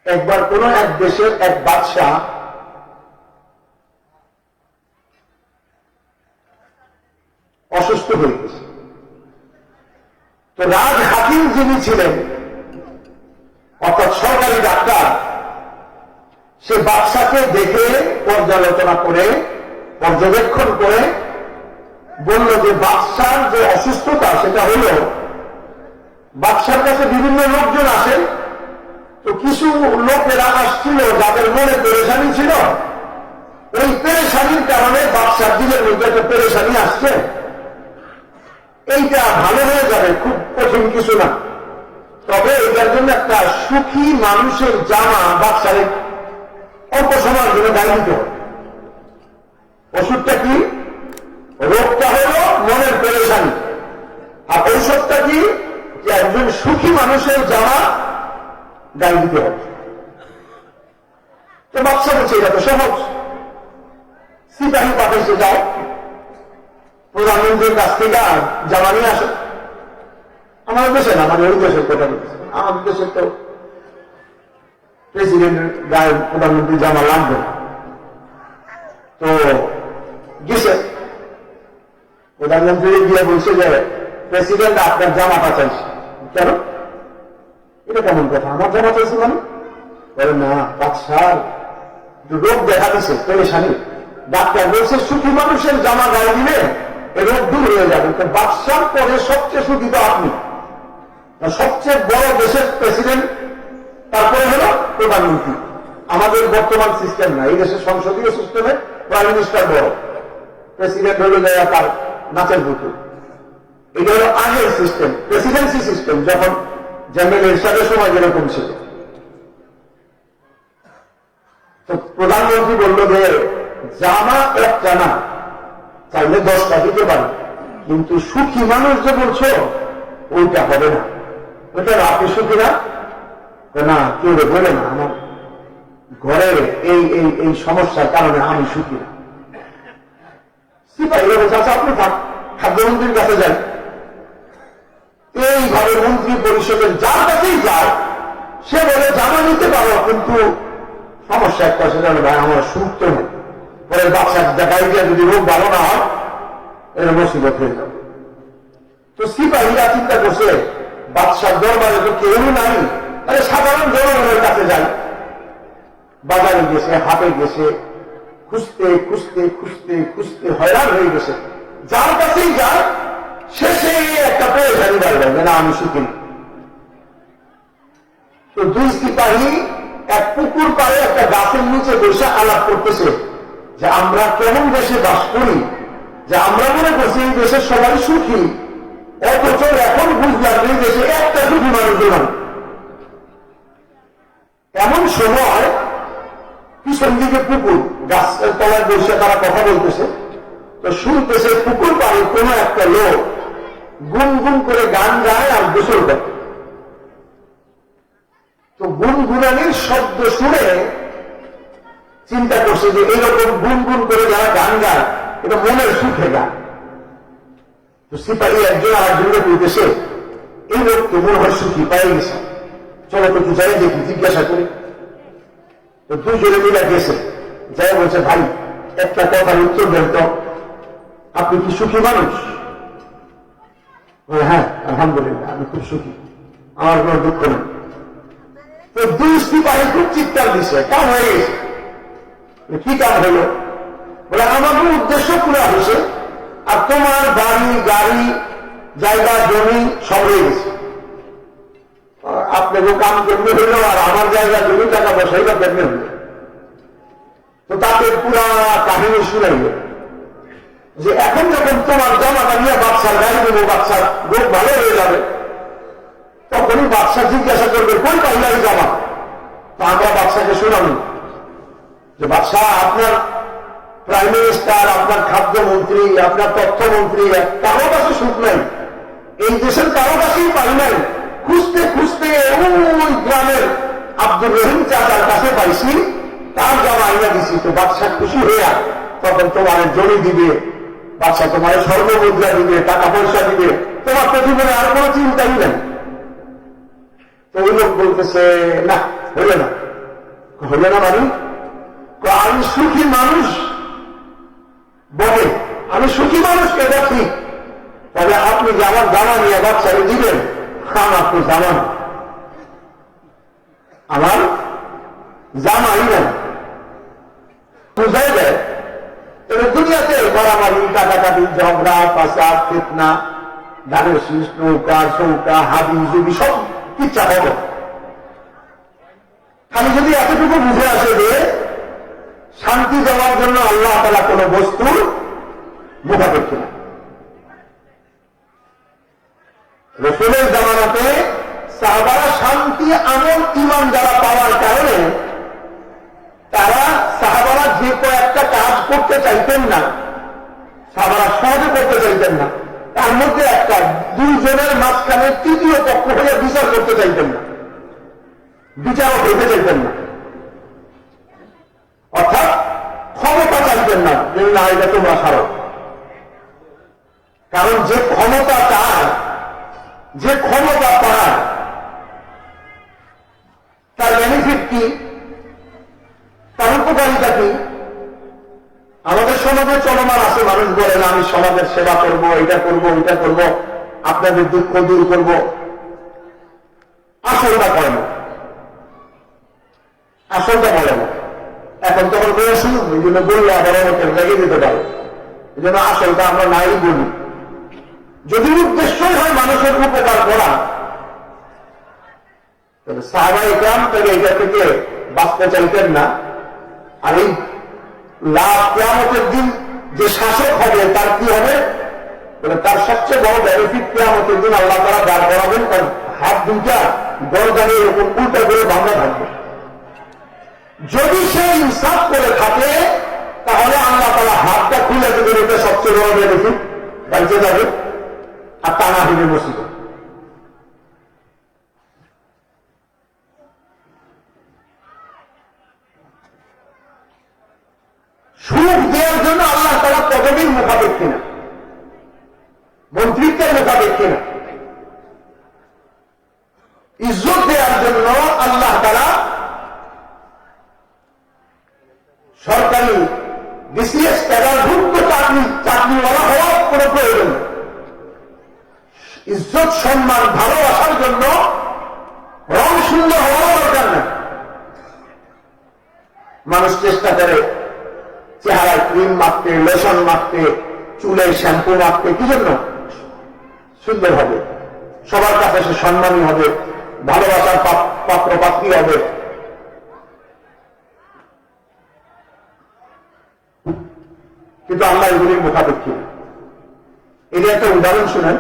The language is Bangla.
একবার কোন এক দেশের এক বাদশাহ অসুস্থ হয়ে গেছে। তো রাজ হাকিম যিনি ছিলেন, অর্থাৎ সরকারি ডাক্তার, সে বাদশাকে দেখে পর্যালোচনা করে পর্যবেক্ষণ করে বলল যে বাদশার যে অসুস্থতা সেটা হল, বাদশার কাছে বিভিন্ন লোকজন আসে, তো কিছু লোকেরা আসছিল যাদের মনে পেরেশানি ছিল, ওই পেরেশানির কারণে বাদশার দিনের মধ্যে একটা পেরেশানি আসছে, এইটা ভালো হয়ে যাবে, খুব কঠিন কিছু না। তবে এটার জন্য একটা সুখী মানুষের জামা বাদশারে অল্প সময়ের জন্য গায়ে দিতে হবে। ওষুধটা কি? রোগটা হলো মনের পেরেশানি, আর ঔষধটা কি? যে একজন সুখী মানুষের জামা গায়ে দিতে হবে। তো বাদশা বলছে এটা তো সহজ, সিপাহী পাঠাইছে, যাও প্রধানমন্ত্রীর কাছ থেকে জামা নিয়ে আসো। আমাদের দেশে না, মানে ওই দেশের কথা বলছে, আমাদের দেশের তো প্রেসিডেন্টের গায়ে প্রধানমন্ত্রী জামা লাগবে না। তো গেছে, প্রধানমন্ত্রী গিয়ে বলছে যে প্রেসিডেন্ট আপনার জামাটা চাইছে। কেন? এটা কেমন কথা, আমার জামা চাইছে মানে? বলে না, বাদশার রোগ দেখা দিচ্ছে, পেরেশানি, ডাক্তার বলছে সুখী মানুষের জামা গায়ে দিলে রোগ দূর হয়ে যাবে। তো বাদশার পরে সবচেয়ে সুখী তো আপনি, সবচেয়ে বড় দেশের প্রেসিডেন্ট, তারপরে হলো প্রধানমন্ত্রী। আমাদের বর্তমান সিস্টেম না, এই দেশের সংসদীয় সিস্টেমে প্রাইম মিনিস্টার বড়, প্রেসিডেন্ট হলো যায় তার নাচের পুতুল। এটা হলো আগের সিস্টেম, প্রেসিডেন্সি সিস্টেম, যখন জেনারেল এরশাদের সময় যেরকম ছিল। তো প্রধানমন্ত্রী বলল যে জামা একটা না, চাইলে 10টা দিতে পারে, কিন্তু সুখী মানুষ যে বলছো ওইটা হবে না। ওইটা আপনি সুখী না? না, কেউ বলে না, আমার ঘরের এই এই এই সমস্যার কারণে আমি সুখী না। সিপাহী বলছে আচ্ছা আপনি খাদ্যমন্ত্রীর কাছে যান, এই ঘরের মন্ত্রী পরিষদের যার কাছেই যায়, সে বলে জামা নিতে পারো, কিন্তু সমস্যা একটা, সেটা হলো ভাই আমার সুখ তো নেই, পরে বাচ্চার দেখাই দিয়ে যদি রোগ ভালো না হয় এটা মুসিবত হয়ে যাবে। তো সিপাহীরা চিন্তা করছে বাদশার দরবারে তো কেউ নাই, তাহলে সাধারণ জনগণের কাছে যাই। বাজারে গেছে, হাটে গেছে, খুঁজতে খুঁজতে খুঁজতে খুঁজতে হয়রান হয়ে গেছে, যার কাছেই যায় শেষে একটা পেরেশানি বাড়বে না আমি সুখী না। তো দুই সিপাহী এক পুকুর পাড়ে একটা গাছের নিচে বসে আলাপ করতেছে যে আমরা কেমন দেশে বাস করি, যে আমরা মনে করছি এই দেশের সবাই সুখী, অথচ এখন বুঝলাম এই দেশে একটা সুখী মানুষ নয়। এমন সময় পিছন দিকে পুকুর, গাছের তলায় বসে তারা কথা বলতেছে, তো শুনতেছে পুকুর পাড়ে কোন একটা লোক গুনগুন করে গান গায় আর গোসল করে। তো গুনগুনানির শব্দ শুনে চিন্তা করছে যে এইরকম গুনগুন করে যারা গান গায় এটা মনের সুখে গান। তো সিপাহী একজন আর একজনকে বলতেছে এই লোক তো মনে হয় সুখী পাই গেছে, চলো তো তুই যাই দেখি, জিজ্ঞাসা করি। তো দুজনে মিলে গেছে, যাই বলছে ভাই একটা কথার উত্তর দেন তো, আপনি কি সুখী মানুষ? হ্যাঁ আলহামদুলিল্লাহ আমি খুব সুখী, আমার কোন দুঃখ নেই। তো দুই সিপাহী খুব চিৎকার দিচ্ছে, কাম হয়ে গেছে। কি কাম হলো? বলে আমাদের উদ্দেশ্য পুরা হয়েছে, আর তোমার বাড়ি গাড়ি জায়গা জমি সব হয়ে গেছে, আপনাকে কাম কেমনি হইল আর আমার জায়গা জমি টাকা পয়সা এটা কেমনি হইল। তো তাকে পুরা কাহিনী শুনাইল যে এখন যখন তোমার জামাটা নিয়ে বাচ্চার গাড়ি দেবো, বাচ্চার রোগ ভালো হয়ে যাবে, তখনই বাচ্চা জিজ্ঞাসা করবে কই পাইলা এই জামা। তো আমরা বাচ্চাকে শোনাবো যে বাচ্চা আপনার প্রাইম মিনিস্টার, আপনার খাদ্যমন্ত্রী, আপনার তথ্যমন্ত্রী কারো কাছে সুখ নাই, এই দেশের কারো কাছেই পাই নাই, খুঁজতে খুঁজতে ওই গ্রামের আব্দুর রহিম চাচার কাছে পাইছি, তার জামা আইনা দিছি। তো বাচ্চা খুশি হইয়া তখন তোমার জমি দিবে, বাচ্চা তোমার স্বর্ণমুদ্রা দিবে, টাকা পয়সা দিবে, তোমার তো জীবনে আর কোনো চিন্তাই নেই। তো ওই লোক বলতেছে না হইল না, হলো না মানে আমি সুখী মানুষ বলে, আমি সুখী মানুষকে দেখি, তবে আপনি যে আমার জামা নিয়ে বাচ্চারে দিবেন, খান আপনি জামান আমার জামাই নেন বুঝাই দেয়। তবে দুনিয়াতে মারামারি, কাটাকাটি, ঝগড়া, ফাসাদ, ফিতনা, ধানের শীষ, নৌকা, চৌকা, হাবি জুবি সব ইচ্ছা হবে। খালি যদি এতটুকু বুঝে আসে যে শান্তি দেওয়ার জন্য আল্লাহ তাআলা কোন বস্তুর মুখাপেক্ষী না। রাসূলের জামানাতে সাহাবারা শান্তি, আমল, ঈমান যারা পাওয়ার কারণে তারা সাহাবারা যে কয়েকটা কাজ করতে চাইতেন না, সাহাবারা সহজে করতে চাইতেন না, তার মধ্যে একটা দুইজনের মাঝখানে তৃতীয় পক্ষ হয়ে বিচার করতে চাইতেন না, বিচারক হইতে চাইতেন না, অর্থাৎ ক্ষমতা চাইতেন না যে না এটা তোমরা সারো। কারণ যে ক্ষমতা চায়, যে ক্ষমতা পায়, তার বেনিফিট কি, তার উপকারিতা কি? আমাদের সমাজে চলমান আছে, মানুষ বলে না আমি সমাজের সেবা করব, এটা করব, ওইটা করব, আপনাদের দুঃখ দূর করব। আসলটা করে না, আসলটা বলে না। এখন তখন বলেছি ওই জন্য বললে আবার অনেকের লেগে দিতে পারে, এই জন্য আসলটা আমরা নাই বলি। যদি উদ্দেশ্যই হয় মানুষের উপকার করা, তাহলে সাহাবায়ে কেরাম থেকে এটা থেকে বাঁচতে চাইতেন না। আর এই লাভ কিয়ামতের দিন যে শাসক হবে তার কি হবে, তার সবচেয়ে বড় বেনিফিট কিয়ামতের দিন আল্লাহ তাআলা দাঁড় করাবেন, তার হাত দুইটা গর্দানের এরকম উল্টা করে বাঁধা থাকবে। যদি সে ইনসাফ করে থাকে তাহলে আল্লাহ তাআলা হাতটা খুলে দেবেন, এটা সবচেয়ে বড় বেনিফিট, বাঁচে যাবে। আর তা না হইলে মুসিবত। সুখ দেওয়ার জন্য আল্লাহ তাআলা পদবীর মুখাপেক্ষী না, মন্ত্রিত্বের মুখাপেক্ষী না। ইজ্জত দেওয়ার জন্য আল্লাহ তাআলা সরকারি বিসিএস ক্যাডারভুক্ত চাকরিওয়ালা হওয়ার কোনো প্রয়োজন নেই। ইজ্জত, সম্মান, ভালোবাসার জন্য রং সুন্দর হওয়ার দরকার নেই। মানুষ চেষ্টা করে চেহারায় ক্রিম মাখতে, লোশন মাখতে, চুলে শ্যাম্পু মাখতে, কি জন্য? সুন্দর হবে, সবার কাছে সে সম্মানী হবে, ভালোবাসার পাত্র পাত্রী হবে। কিন্তু আল্লাহ এগুলির মুখাপেক্ষী। এর একটা উদাহরণ শুনেন।